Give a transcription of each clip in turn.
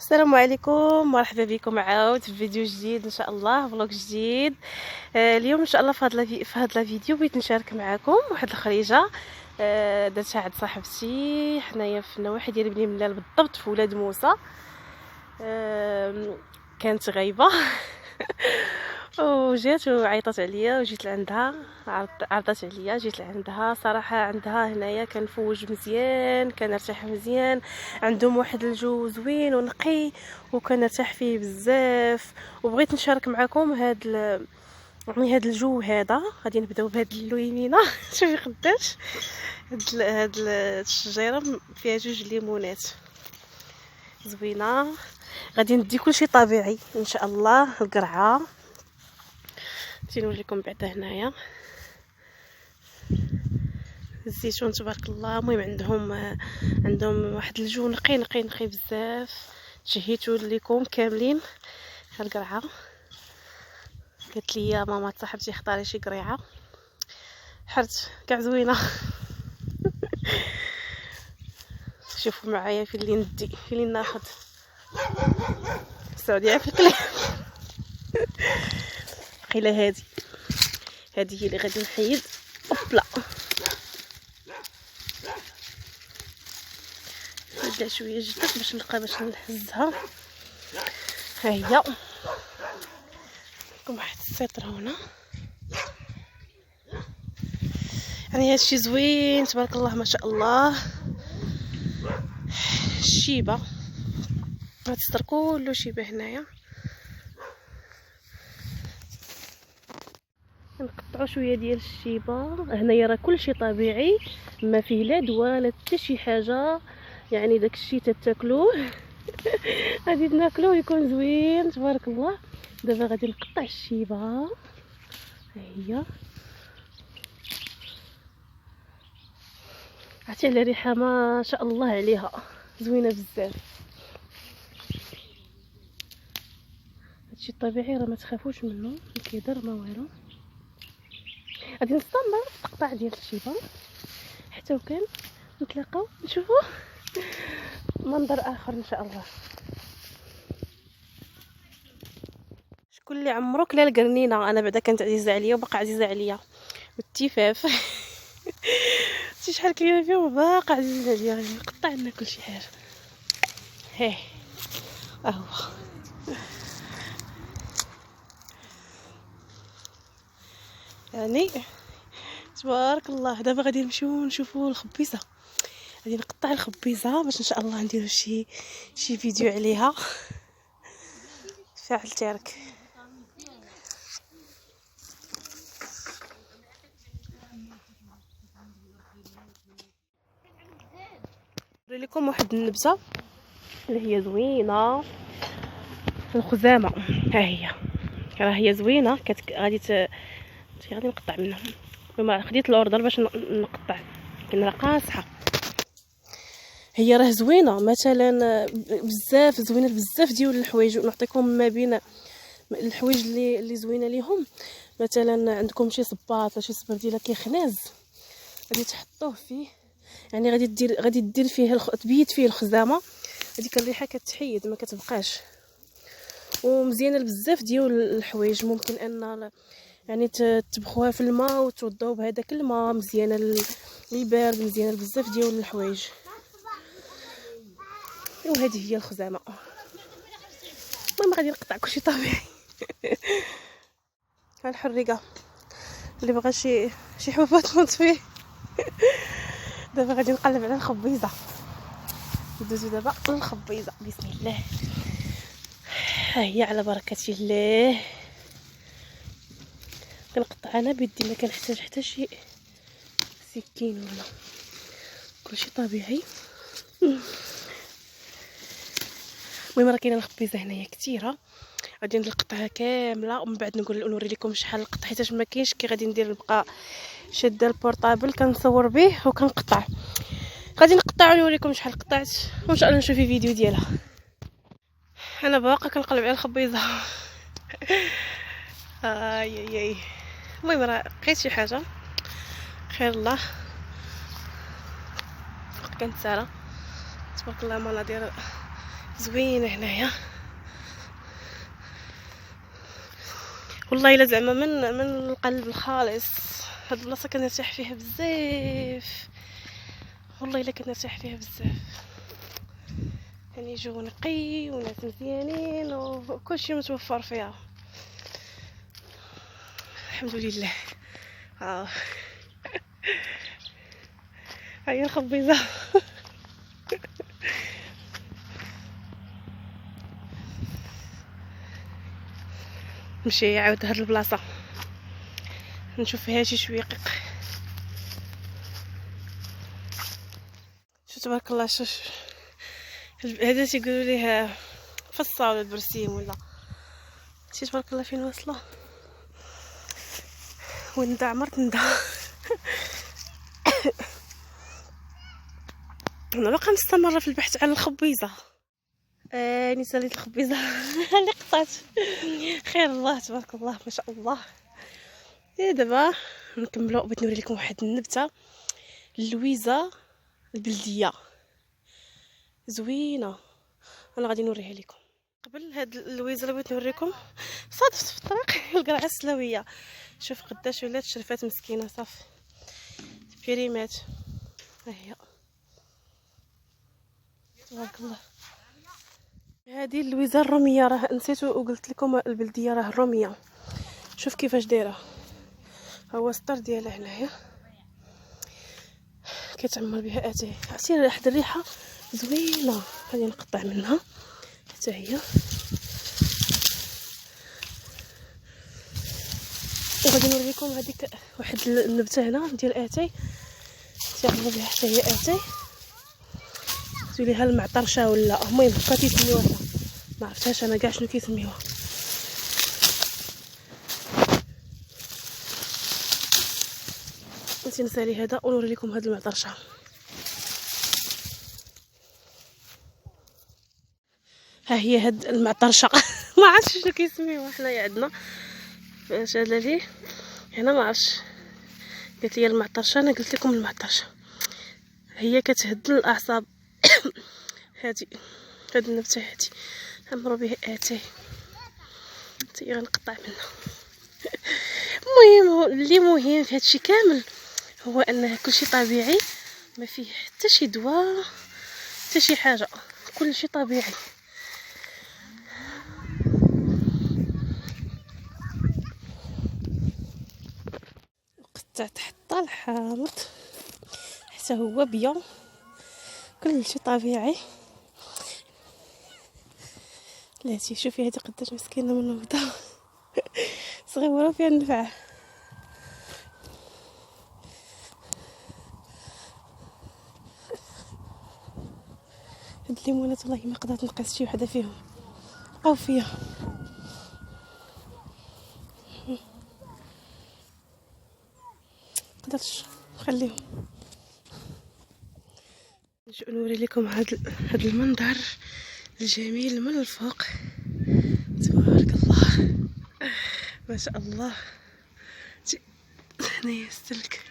السلام عليكم، مرحبا بكم عاود في فيديو جديد ان شاء الله، فلوق جديد. اليوم ان شاء الله في هذا الفيديو بغيت نشارك معكم واحد الخريجه درتها عند صاحبتي حنايا في النواحي ديال بني ملال، بالضبط في ولاد موسى. كانت غايبه وجات وعيطت عليا وجيت لعندها، عرضت عليا جيت لعندها. صراحه عندها هنايا كنفوج مزيان، كنرتاح مزيان، عندهم واحد الجو زوين ونقي وكنرتاح فيه بزاف. وبغيت نشارك معكم يعني هاد الجو هذا. غادي نبداو بهاد اللويمينه شوفي قداش هاد الشجيره فيها جوج ليمونات زوينه. غادي ندي كلشي طبيعي ان شاء الله. القرعه نوريكم بعدا هنايا الزيتون تبارك الله. المهم عندهم واحد الجو نقي نقي نقي بزاف. تشهيتو لكم كاملين. القرعه قالت لي يا ماما صاحبتي اختاري شي قريعه، حرت كاع زوينه. شوفوا معايا في اللي ندي في اللي ناخذ. السعوديه في الكلام. قيله هذه هي اللي غادي نحيد. اوبلا نبدا شويه جدا باش نلقى باش نهزها. ها هي لكم واحد السيطره هنا. يعني هادشي زوين تبارك الله ما شاء الله. الشيبه هاد السطر كله شيبه هنايا. نقطعوا شويه ديال الشيبه هنايا. راه كلشي طبيعي، ما فيه لا دواء لا حتى شي حاجه. يعني داكشي تاكلوه غادي ناكلوه يكون زوين تبارك الله. دابا غادي نقطع الشيبه. ها هي عرفتي على ريحه ما شاء الله عليها زوينه بزاف. هادشي الطبيعي راه ما تخافوش منه، ما كيضر ما والو. غادي نستنى التقطاع ديال الشيبه حتى وكان نتلاقاو نشوفوا منظر اخر ان شاء الله. شكون اللي عمرو كلا القرنينه؟ انا بعدا كانت عزيزه عليا وباقا عزيزه عليا. والتفاف شي شحال كاينه فيهم باقا عزيزه عليا. غادي نقطع لنا كلشي حاجه. هيه اهو يعني تبارك الله. دابا غادي نمشيو نشوفوا الخبيزه. غادي نقطع الخبيزه باش ان شاء الله نديرو شي فيديو عليها. فاعل تارك. نوري لكم واحد النبته اللي هي زوينه، الخزامه. ها هي راه هي زوينه. غادي نقطع منهم. المهم خديت الاوردر باش نقطع لكن راه قاصحه. هي راه زوينه مثلا بزاف، زوينه بزاف ديال الحوايج. نعطيكم ما بين الحوايج اللي زوينه ليهم. مثلا عندكم شي صباط شي صبر ديال كيخناز غادي تحطوه فيه. يعني غادي دير فيه تبيت فيه الخزامه. هذيك الريحه كتحيد ما كتبقاش. ومزيانه بزاف ديال الحوايج. ممكن ان يعني تطبخوها في الماء وتوضاو بهذاك الماء. مزيانه للبارد، مزيانه بزاف ديال الحوايج. وهذه هي الخزامه. المهم غادي نقطع كلشي طبيعي. ها الحريقه اللي بغى شي حبوبه تنوض فيه. دابا غادي نقلب على الخبيزه. ندوزو دابا للخبيزه بسم الله. ها هي على بركه الله. كنقطع انا بيدي، ما كنحتاج حتى شي سكين ولا كلشي طبيعي. المهم راه كاينه الخبيزه هنايا كثيره. غادي نقطعها كامله ومن بعد نوري لكم شحال نقطع، حيت ما كاينش كي غادي ندير نبقى شاده البورطابل كنصور به وكنقطع. غادي نقطع ونوريكم شحال قطعت وان شاء الله نشوف فيديو ديالها. انا باقا كنقلب على الخبيزه. اي المهم راه لقيت شي حاجه خير الله. كانت ساره تبارك الله مناظر زوينه هنايا والله الا زعما من القلب الخالص. هاد البلاصه كنرتاح فيها بزاف والله الا كنرتاح فيها بزاف، يعني جو نقي وناس مزيانين وكلشي متوفر فيها الحمد لله. هاي الخبيزه نمشي عاود هاد البلاصه نشوف فيها شي شويقيق. شو تبارك الله، شوف هذا تيقولوا ليه فصه ولا البرسيم ولا شي، تبارك الله فين واصله. وندا عمرت ندا انا باقا مستمره في البحث على الخبيزه. نساليت الخبيزه اللي قطعت. خير الله تبارك الله ما شاء الله. دابا نكملوا. بغيت نوري لكم واحد النبته اللويزه البلديه زوينه، انا غادي نوريها لكم. قبل هاد اللويزه اللي بغيت نوريكم صادفت في الطريق القرعه السلاويه. شوف قداش ولات شرفات مسكينه صافي بيريمات. ها هي تبارك الله. هذه اللويزه الروميه، راه نسيت وقلت لكم البلديه راه الروميه. شوف كيفاش دايره، هو السطر ديالها هنايا كيتعمر بها اتاي. عرفتي واحد الريحه زوينه. غادي نقطع منها حتى هي وغادي نوريكم هذيك واحد النبته هنا ديال اتاي تيعمروا بها حتى هي اتاي. توليها المعطرشه ولا المهم بقا تيسميوها، ما عرفتهاش انا كاع شنو كيسميوها. نسيت نسالي هذا ونوري لكم هاد المعطرشه. ها هي هاد المعطرشه ما عرفتش شنو كيسميوها حنايا عندنا فاش هذا ليه هنا ما عرفتش. قالت لي المعطرشه، انا قلت لكم المعطرشه هي كتهدل الاعصاب. هادي هاد النبته هادي عمرو بها اتاي حتى غنقطع منها. المهم اللي مهم في هادشي كامل هو ان كلشي طبيعي، ما فيه حتى شي دواء حتى شي حاجه، كلشي طبيعي. قطعت حتى الحامض حتى هو بيو، كلشي طبيعي. لاتي شوفي هذه قداش مسكينه من الوضع صغيره فيها النفع. هاد الليمونات والله ما قدرت نقيس شي وحده فيهم، بقاو فيا. قدرتش نخليهم. نوري لكم هاد المنظر الجميل من الفوق. تبارك الله ما شاء الله. هنايا السلك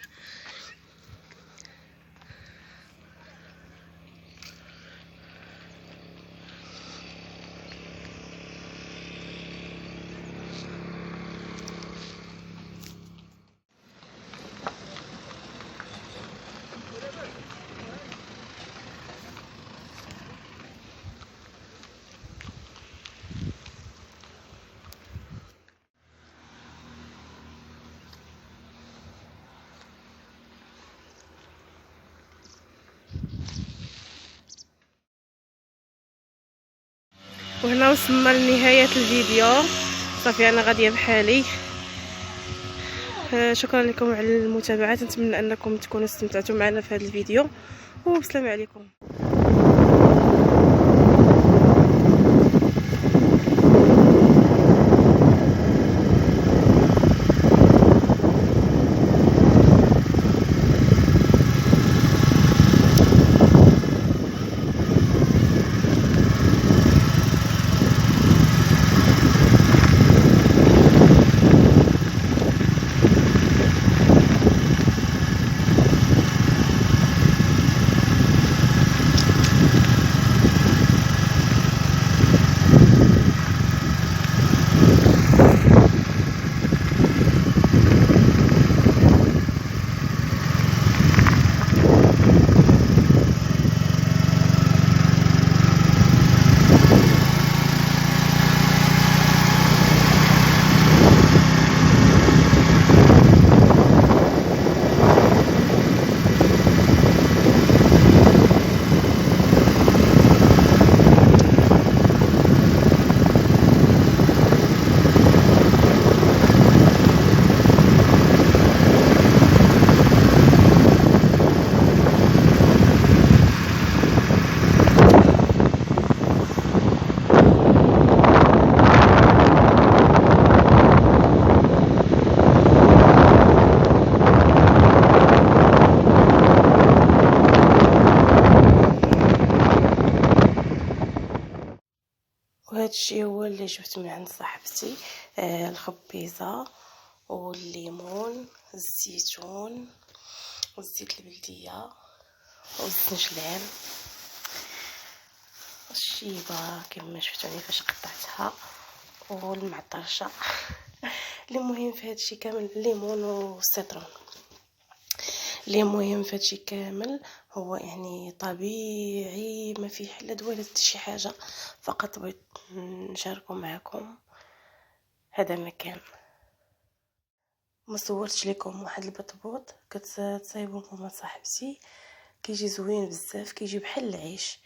وهنا وصلنا لنهاية الفيديو. صافي انا غاديه بحالي. شكرا لكم على المتابعه، نتمنى انكم تكونوا استمتعتوا معنا في هذا الفيديو وبسلام عليكم. وهذا الشيء هو اللي جبت من عند صاحبتي. الخبيزه والليمون، الزيتون والزيت البلديه والزنجلان، الشيبه كما شفتوني فاش قطعتها، والمعطرشه. المهم في هادشي كامل الليمون والسيترون. اللي مهم في هادشي كامل هو يعني طبيعي، ما فيه حلا دوالة حتى شي حاجه، فقط بغيت نشاركو معكم هذا مكان. ما صورتش لكم واحد البطبوط كتصايبو ماما صاحبتي، كيجي زوين بزاف، كيجي بحال العيش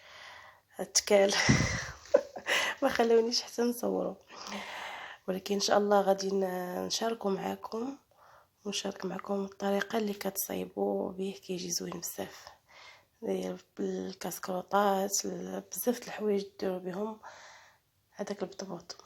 تكال. ما خلونيش حتى نصورو، ولكن ان شاء الله غادي نشاركو معكم ونشارك معكم الطريقه اللي كتصايبوا به، كيجي زوين بزاف. بالكاسكروطات بزاف د الحوايج ديروا بهم هذاك البطبوط.